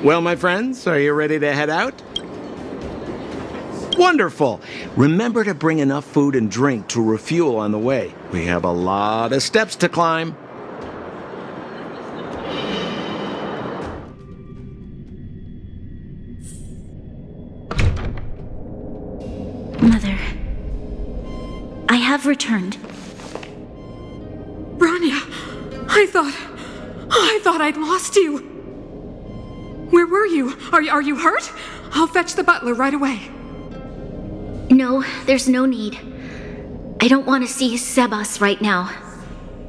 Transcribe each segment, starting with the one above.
Well, my friends, are you ready to head out? Wonderful! Remember to bring enough food and drink to refuel on the way. We have a lot of steps to climb. Mother, I have returned. Bronya, I thought I'd lost you. Where were you? Are you hurt? I'll fetch the butler right away. No, there's no need. I don't want to see Sebas right now.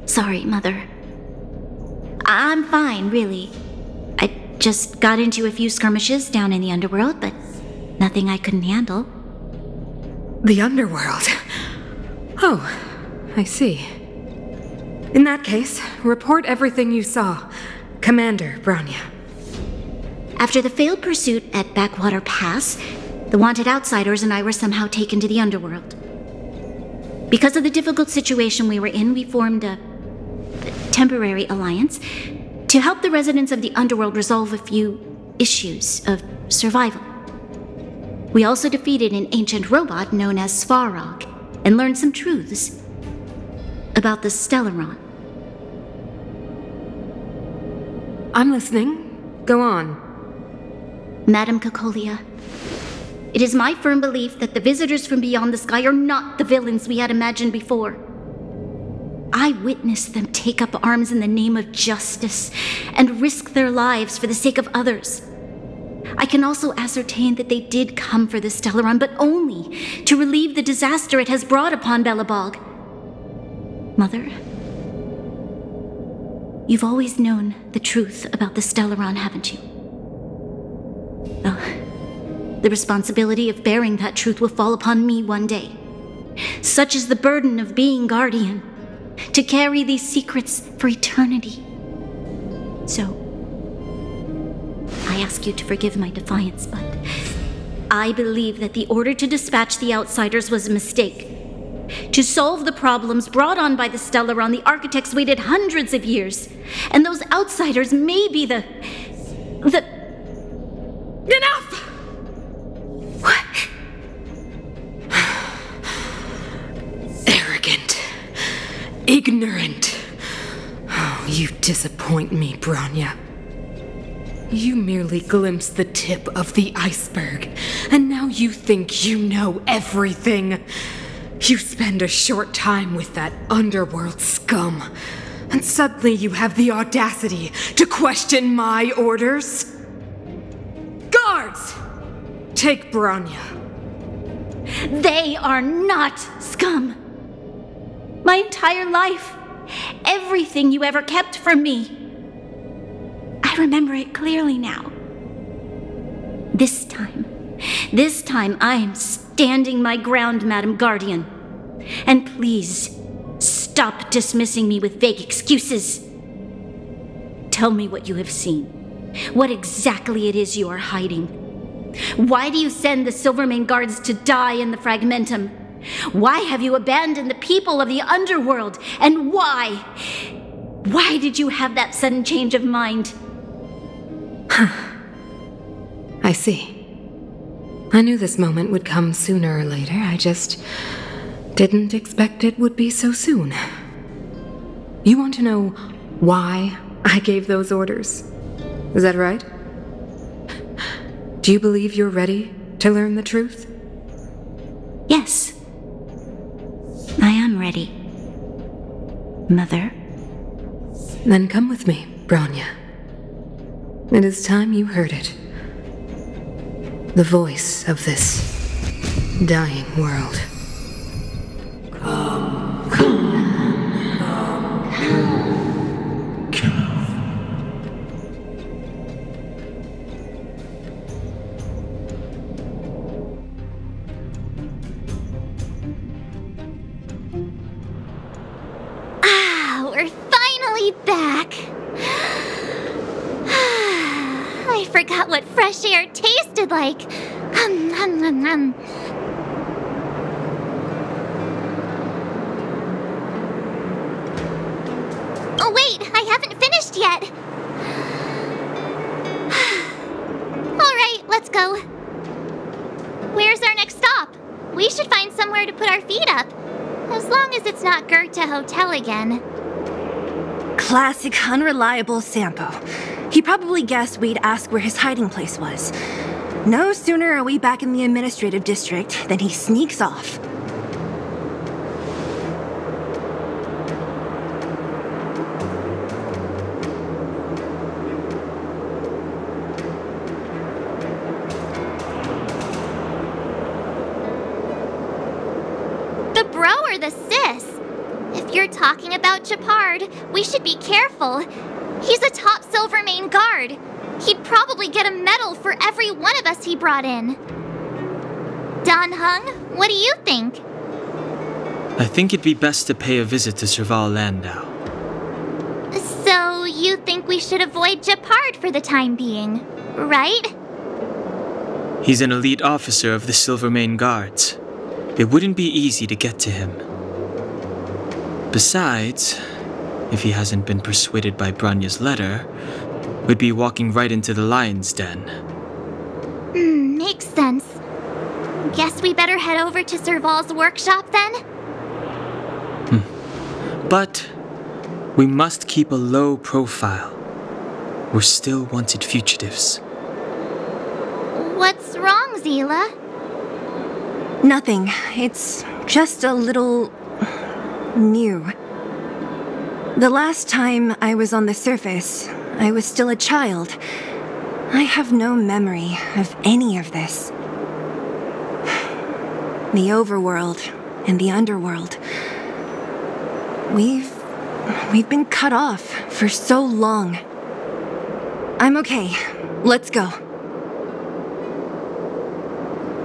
Sorry, Mother. I'm fine, really. I just got into a few skirmishes down in the underworld, but nothing I couldn't handle. The underworld? Oh, I see. In that case, report everything you saw. Commander Bronya. After the failed pursuit at Backwater Pass, the wanted outsiders and I were somehow taken to the underworld. Because of the difficult situation we were in, we formed a temporary alliance to help the residents of the underworld resolve a few issues of survival. We also defeated an ancient robot known as Svarog and learned some truths about the Stellaron. I'm listening. Go on. Madam Cocolia, it is my firm belief that the visitors from beyond the sky are not the villains we had imagined before. I witnessed them take up arms in the name of justice and risk their lives for the sake of others. I can also ascertain that they did come for the Stellaron, but only to relieve the disaster it has brought upon Belobog. Mother, you've always known the truth about the Stellaron, haven't you? Well, the responsibility of bearing that truth will fall upon me one day. Such is the burden of being guardian, to carry these secrets for eternity. So, I ask you to forgive my defiance, but I believe that the order to dispatch the outsiders was a mistake. To solve the problems brought on by the Stellaron, the architects waited hundreds of years, and those outsiders may be the... Enough! What? Arrogant. Ignorant. Oh, you disappoint me, Bronya. You merely glimpsed the tip of the iceberg, and now you think you know everything. You spend a short time with that underworld scum, and suddenly you have the audacity to question my orders? Guards! Take Bronya. They are not scum. My entire life, everything you ever kept from me. I remember it clearly now. This time I am standing my ground, Madam Guardian. And please, stop dismissing me with vague excuses. Tell me what you have seen. What exactly it is you are hiding. Why do you send the Silvermane guards to die in the Fragmentum? Why have you abandoned the people of the underworld? And why? Why did you have that sudden change of mind? I see. I knew this moment would come sooner or later. I just didn't expect it would be so soon. You want to know why I gave those orders? Is that right? Do you believe you're ready to learn the truth? Yes. I am ready. Mother. Then come with me, Branya. It is time you heard it. The voice of this dying world. We're finally back. I forgot what fresh air tasted like. Oh wait, I haven't finished yet. Alright, let's go. Where's our next stop? We should find somewhere to put our feet up. As long as it's not Goethe Hotel again. Classic unreliable Sampo. He probably guessed we'd ask where his hiding place was. No sooner are we back in the administrative district than he sneaks off. The bro or the sis? If you're talking about Japard, we should be careful. He's a top Silvermane guard. He'd probably get a medal for every one of us he brought in. Don Hung, what do you think? I think it'd be best to pay a visit to Serval Landau. So you think we should avoid Japard for the time being, right? He's an elite officer of the Silvermane Guards. It wouldn't be easy to get to him. Besides, if he hasn't been persuaded by Branya's letter, we'd be walking right into the lion's den. Makes sense. Guess we better head over to Serval's workshop then? But we must keep a low profile. We're still wanted fugitives. What's wrong, Zila? Nothing. It's just a little new. The last time I was on the surface, I was still a child. I have no memory of any of this. The overworld and the underworld. We've been cut off for so long. I'm okay. Let's go.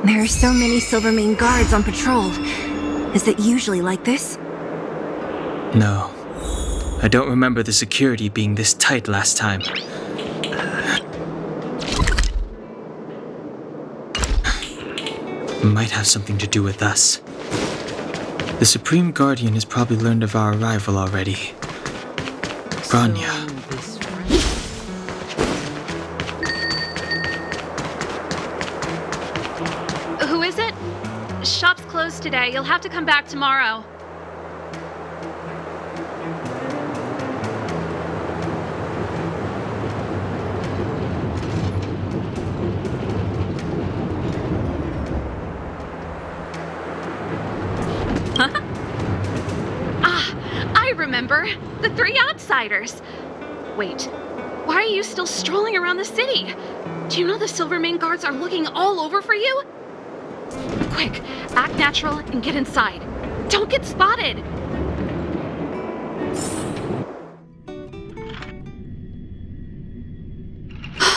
There are so many Silvermane guards on patrol. Is it usually like this? No. I don't remember the security being this tight last time. Might have something to do with us. The Supreme Guardian has probably learned of our arrival already. Branya. Who is it? Shop's closed today. You'll have to come back tomorrow. I remember. The three outsiders. Wait, why are you still strolling around the city? Do you know the Silvermane guards are looking all over for you? Quick, act natural and get inside. Don't get spotted.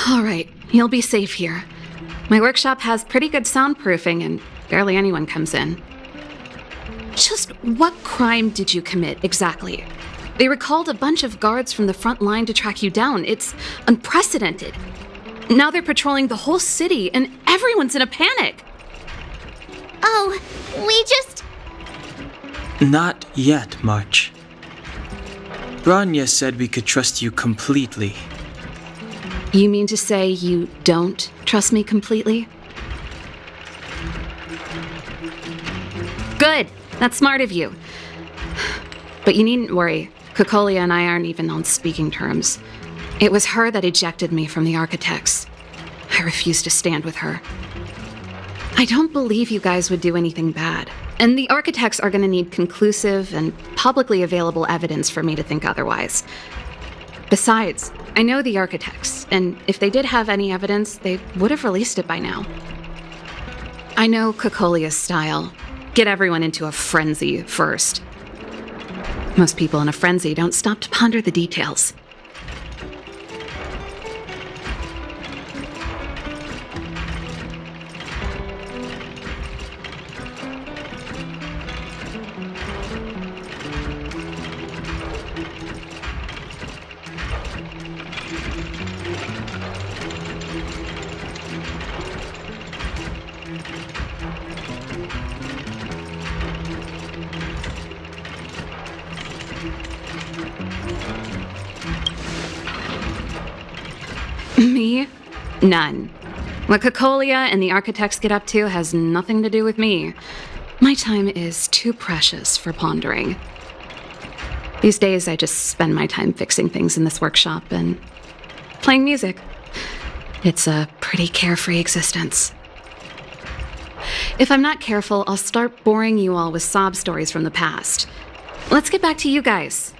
All right, you'll be safe here. My workshop has pretty good soundproofing and barely anyone comes in. Just what crime did you commit, exactly? They recalled a bunch of guards from the front line to track you down. It's unprecedented. Now they're patrolling the whole city, and everyone's in a panic. Oh, we just... Not yet, March. Branya said we could trust you completely. You mean to say you don't trust me completely? Good! That's smart of you. But you needn't worry. Kokolia and I aren't even on speaking terms. It was her that ejected me from the Architects. I refuse to stand with her. I don't believe you guys would do anything bad. And the Architects are going to need conclusive and publicly available evidence for me to think otherwise. Besides, I know the Architects, and if they did have any evidence, they would have released it by now. I know Kokolia's style. Get everyone into a frenzy first. Most people in a frenzy don't stop to ponder the details. Me? None. What Kokolia and the Architects get up to has nothing to do with me. My time is too precious for pondering. These days, I just spend my time fixing things in this workshop and playing music. It's a pretty carefree existence. If I'm not careful, I'll start boring you all with sob stories from the past. Let's get back to you guys.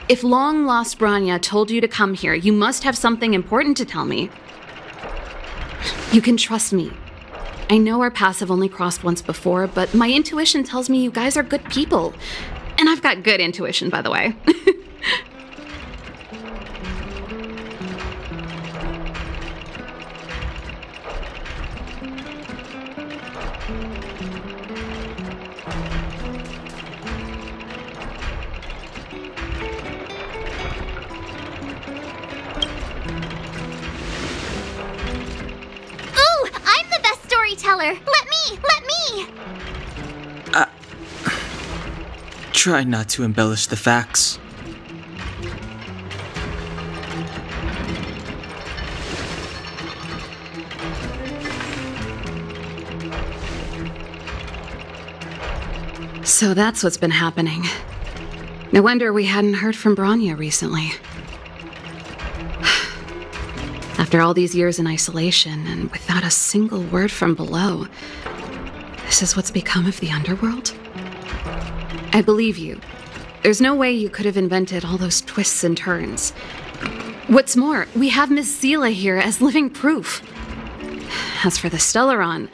If long-lost Branya told you to come here, you must have something important to tell me. You can trust me. I know our paths have only crossed once before, but my intuition tells me you guys are good people. And I've got good intuition, by the way. Let me! Try not to embellish the facts. So that's what's been happening. No wonder we hadn't heard from Branya recently. After all these years in isolation and without a single word from below, this is what's become of the underworld? I believe you. There's no way you could have invented all those twists and turns. What's more, we have Miss Zila here as living proof. As for the Stellaron,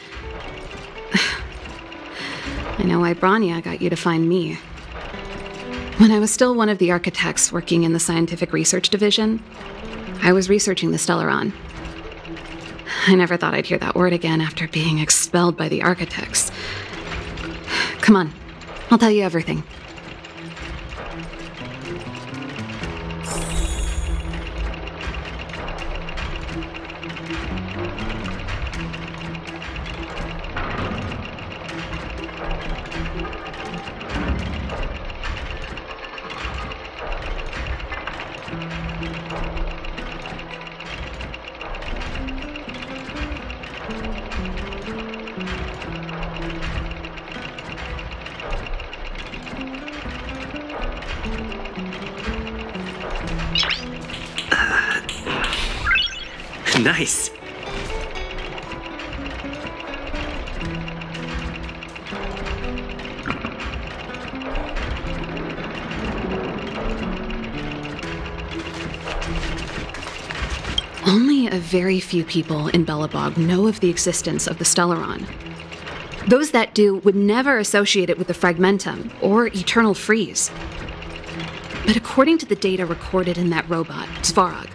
I know why Branya got you to find me. When I was still one of the Architects working in the Scientific Research Division, I was researching the Stellaron. I never thought I'd hear that word again after being expelled by the Architects. Come on, I'll tell you everything. Nice. Only a very few people in Belobog know of the existence of the Stellaron. Those that do would never associate it with the Fragmentum or Eternal Freeze. But according to the data recorded in that robot, Svarog,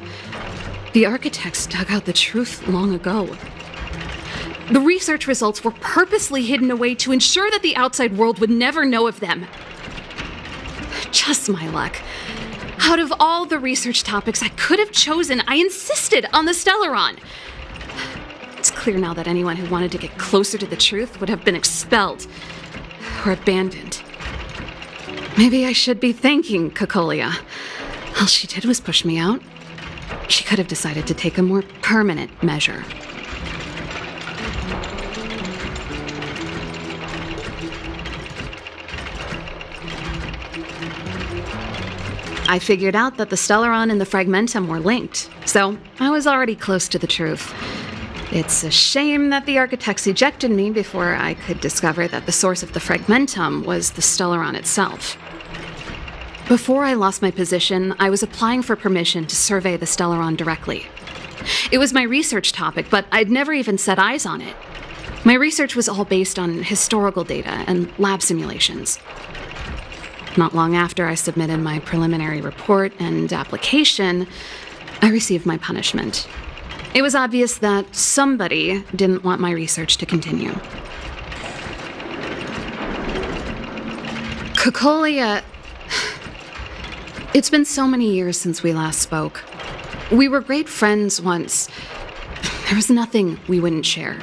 the Architects dug out the truth long ago. The research results were purposely hidden away to ensure that the outside world would never know of them. Just my luck. Out of all the research topics I could have chosen, I insisted on the Stellaron. It's clear now that anyone who wanted to get closer to the truth would have been expelled or abandoned. Maybe I should be thanking Kokolia. All she did was push me out. She could have decided to take a more permanent measure. I figured out that the Stellaron and the Fragmentum were linked, so I was already close to the truth. It's a shame that the architects ejected me before I could discover that the source of the Fragmentum was the Stellaron itself. Before I lost my position, I was applying for permission to survey the Stellaron directly. It was my research topic, but I'd never even set eyes on it. My research was all based on historical data and lab simulations. Not long after I submitted my preliminary report and application, I received my punishment. It was obvious that somebody didn't want my research to continue. Cocolia... It's been so many years since we last spoke. We were great friends once. There was nothing we wouldn't share.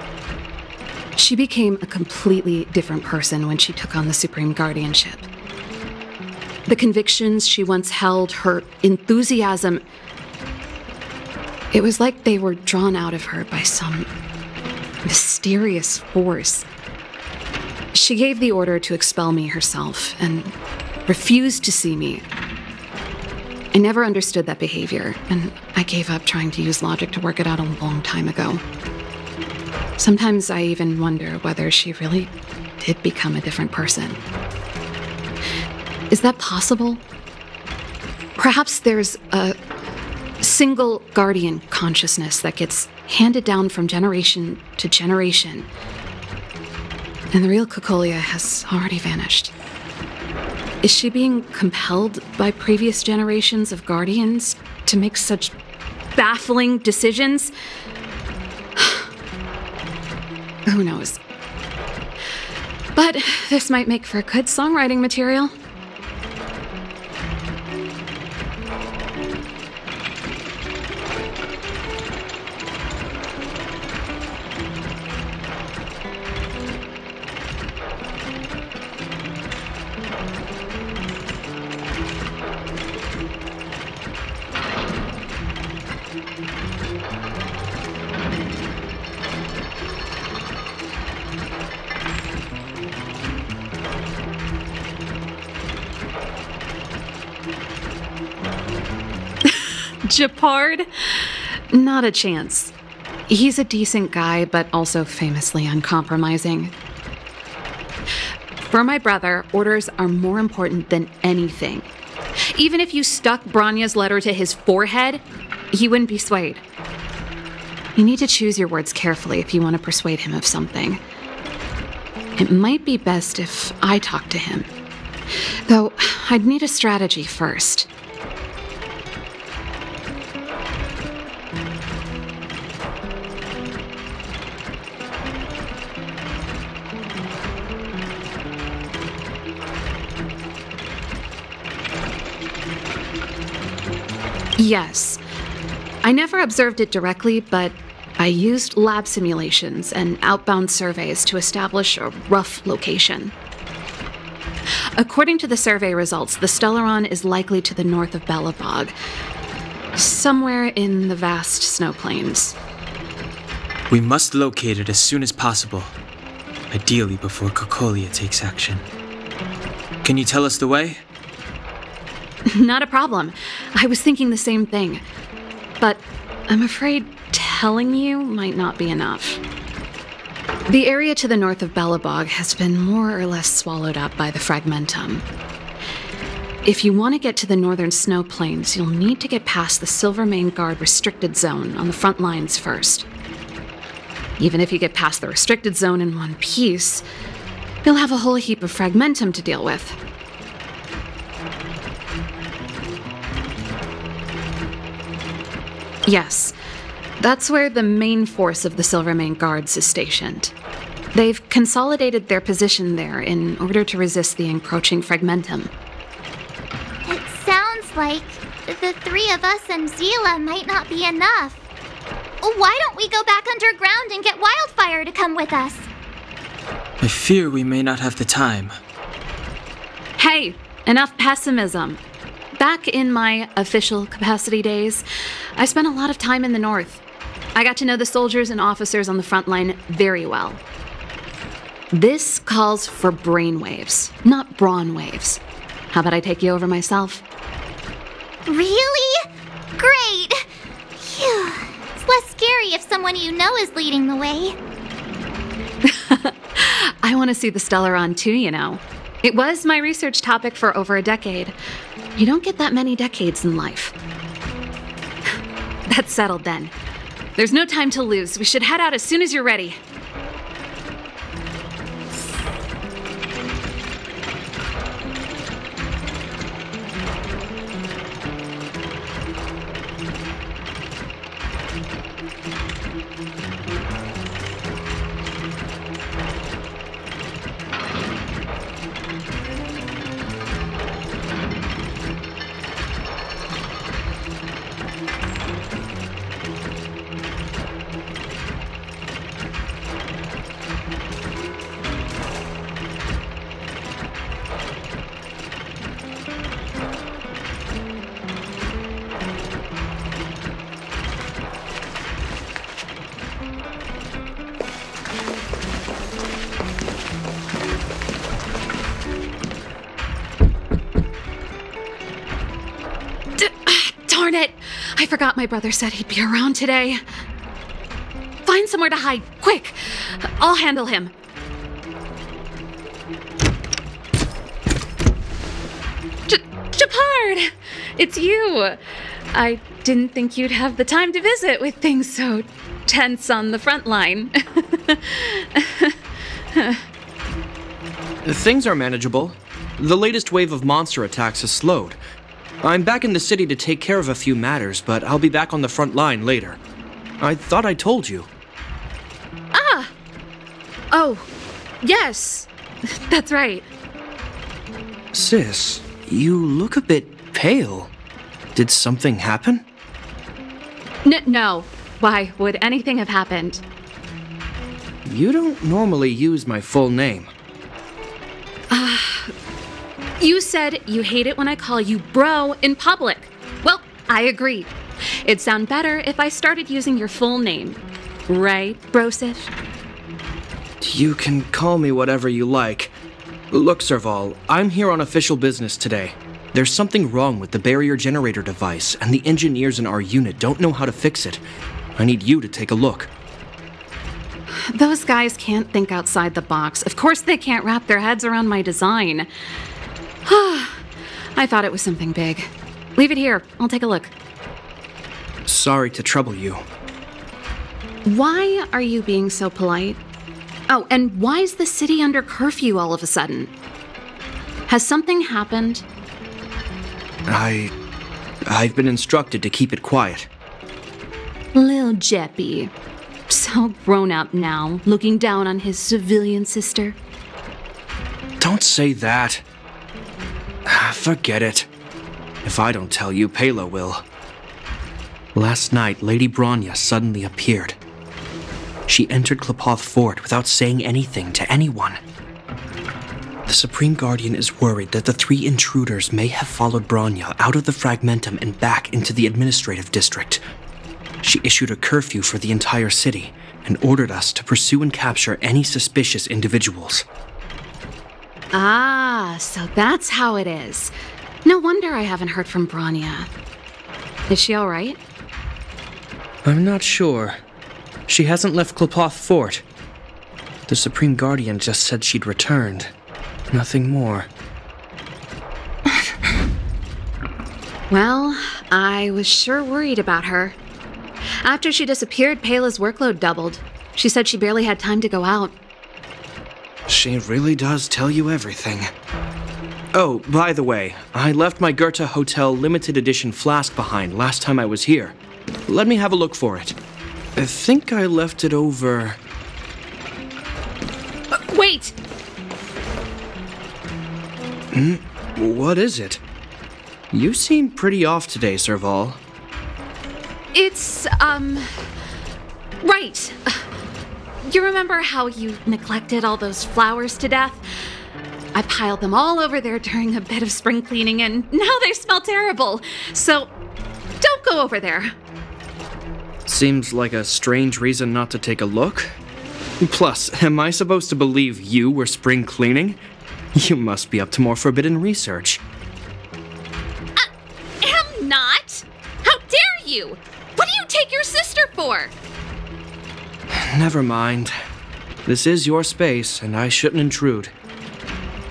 She became a completely different person when she took on the Supreme Guardianship. The convictions she once held, her enthusiasm, it was like they were drawn out of her by some mysterious force. She gave the order to expel me herself and refused to see me. I never understood that behavior, and I gave up trying to use logic to work it out a long time ago. Sometimes I even wonder whether she really did become a different person. Is that possible? Perhaps there's a single guardian consciousness that gets handed down from generation to generation, and the real Cocolia has already vanished. Is she being compelled by previous generations of guardians to make such baffling decisions? Who knows? But this might make for good songwriting material. Japard? Not a chance. He's a decent guy, but also famously uncompromising. For my brother, orders are more important than anything. Even if you stuck Branya's letter to his forehead, he wouldn't be swayed. You need to choose your words carefully if you want to persuade him of something. It might be best if I talk to him. Though, I'd need a strategy first. Yes. I never observed it directly, but I used lab simulations and outbound surveys to establish a rough location. According to the survey results, the Stellaron is likely to the north of Belobog, somewhere in the vast snow plains. We must locate it as soon as possible, ideally before Cocolia takes action. Can you tell us the way? Not a problem. I was thinking the same thing. But I'm afraid telling you might not be enough. The area to the north of Belobog has been more or less swallowed up by the Fragmentum. If you want to get to the northern snow plains, you'll need to get past the Silvermane Guard restricted zone on the front lines first. Even if you get past the restricted zone in one piece, you'll have a whole heap of Fragmentum to deal with. Yes, that's where the main force of the Silvermane Guards is stationed. They've consolidated their position there in order to resist the encroaching Fragmentum. It sounds like the three of us and Zila might not be enough. Why don't we go back underground and get Wildfire to come with us? I fear we may not have the time. Hey, enough pessimism. Back in my official capacity days, I spent a lot of time in the north. I got to know the soldiers and officers on the front line very well. This calls for brainwaves, not brawn waves. How about I take you over myself? Really? Great! Phew. It's less scary if someone you know is leading the way. I want to see the Stellaron too, you know. It was my research topic for over a decade. You don't get that many decades in life. That's settled then. There's no time to lose. We should head out as soon as you're ready. Darn it! I forgot my brother said he'd be around today. Find somewhere to hide, quick! I'll handle him. Shepard! It's you! I didn't think you'd have the time to visit with things so tense on the front line. Things are manageable. The latest wave of monster attacks has slowed. I'm back in the city to take care of a few matters, but I'll be back on the front line later. I thought I told you. Ah! Oh, yes. That's right. Sis, you look a bit pale. Did something happen? No. Why would anything have happened? You don't normally use my full name. You said you hate it when I call you bro in public. Well, I agree. It'd sound better if I started using your full name. Right, Brosif? You can call me whatever you like. Look, Serval, I'm here on official business today. There's something wrong with the barrier generator device, and the engineers in our unit don't know how to fix it. I need you to take a look. Those guys can't think outside the box. Of course they can't wrap their heads around my design. I thought it was something big. Leave it here. I'll take a look. Sorry to trouble you. Why are you being so polite? Oh, and why is the city under curfew all of a sudden? Has something happened? I've been instructed to keep it quiet. Lil Jeppy. So grown up now, looking down on his civilian sister. Don't say that. Forget it. If I don't tell you, Palo will. Last night, Lady Bronya suddenly appeared. She entered Klepoth Fort without saying anything to anyone. The Supreme Guardian is worried that the 3 intruders may have followed Bronya out of the Fragmentum and back into the administrative district. She issued a curfew for the entire city and ordered us to pursue and capture any suspicious individuals. Ah, so that's how it is. No wonder I haven't heard from Bronya. Is she all right? I'm not sure. She hasn't left Klepoth Fort. The Supreme Guardian just said she'd returned. Nothing more. Well, I was sure worried about her. After she disappeared, Pela's workload doubled. She said she barely had time to go out. She really does tell you everything. Oh, by the way, I left my Goethe Hotel limited edition flask behind last time I was here. Let me have a look for it. I think I left it over... Wait! What is it? You seem pretty off today, Serval. It's, right. You remember how you neglected all those flowers to death? I piled them all over there during a bit of spring cleaning, and now they smell terrible. So, don't go over there. Seems like a strange reason not to take a look. Plus, am I supposed to believe you were spring cleaning? You must be up to more forbidden research. Am not! How dare you! What do you take your sister for? Never mind. This is your space, and I shouldn't intrude.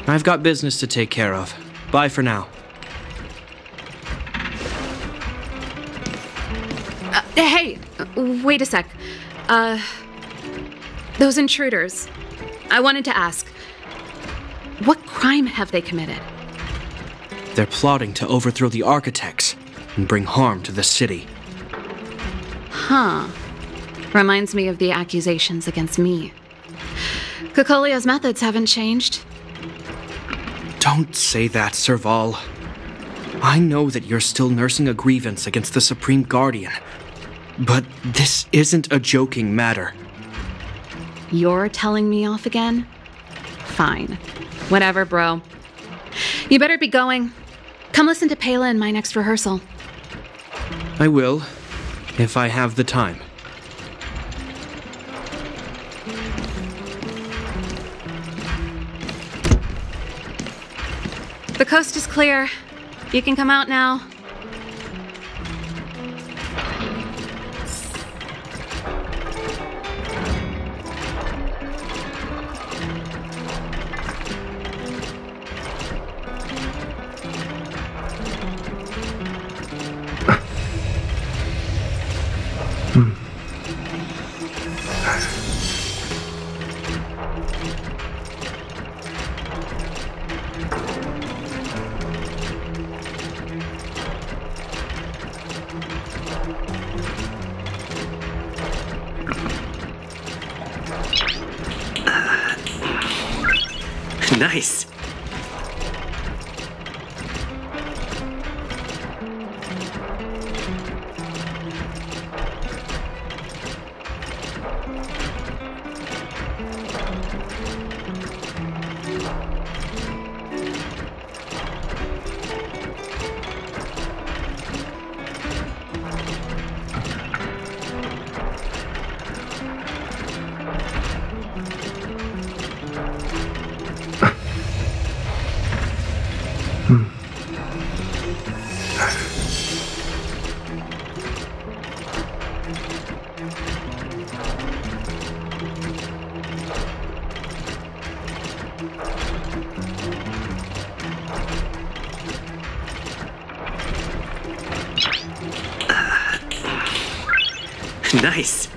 I've got business to take care of. Bye for now. Hey, wait a sec. Those intruders. I wanted to ask, what crime have they committed? They're plotting to overthrow the architects and bring harm to the city. Huh. Reminds me of the accusations against me. Cocolia's methods haven't changed. Don't say that, Serval. I know that you're still nursing a grievance against the Supreme Guardian, but this isn't a joking matter. You're telling me off again? Fine. Whatever, bro. You better be going. Come listen to Pela in my next rehearsal. I will, if I have the time. The coast is clear. You can come out now. Nice. Nice.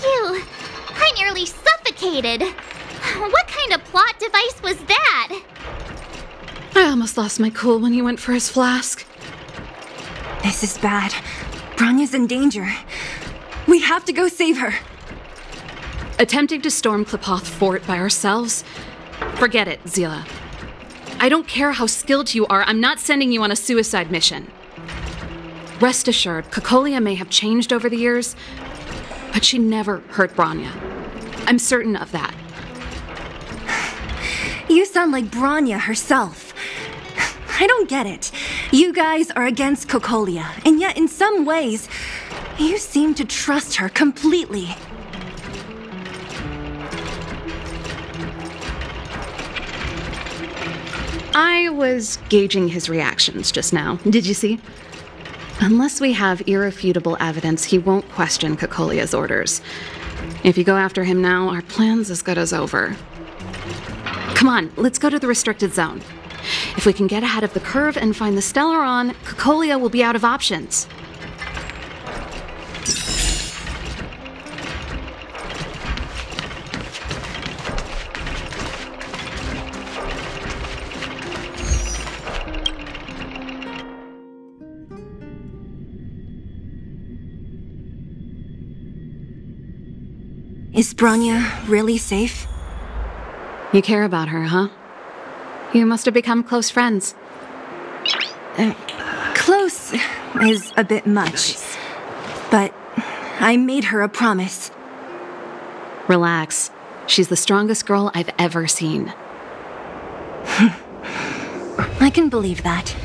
Phew! I nearly suffocated. What kind of plot device was that? I almost lost my cool when he went for his flask. This is bad. Bronya's in danger. We have to go save her. Attempting to storm Klipoth Fort by ourselves? Forget it, Zila. I don't care how skilled you are, I'm not sending you on a suicide mission. Rest assured, Cocolia may have changed over the years, but she never hurt Bronya. I'm certain of that. You sound like Bronya herself. I don't get it. You guys are against Cocolia, and yet in some ways, you seem to trust her completely. I was gauging his reactions just now. Did you see? Unless we have irrefutable evidence, he won't question Cocolia's orders. If you go after him now, our plan's as good as over. Come on, let's go to the restricted zone. If we can get ahead of the curve and find the Stellaron, Cocolia will be out of options. Is Bronya really safe? You care about her, huh? You must have become close friends. Close is a bit much. But I made her a promise. Relax. She's the strongest girl I've ever seen. I can believe that.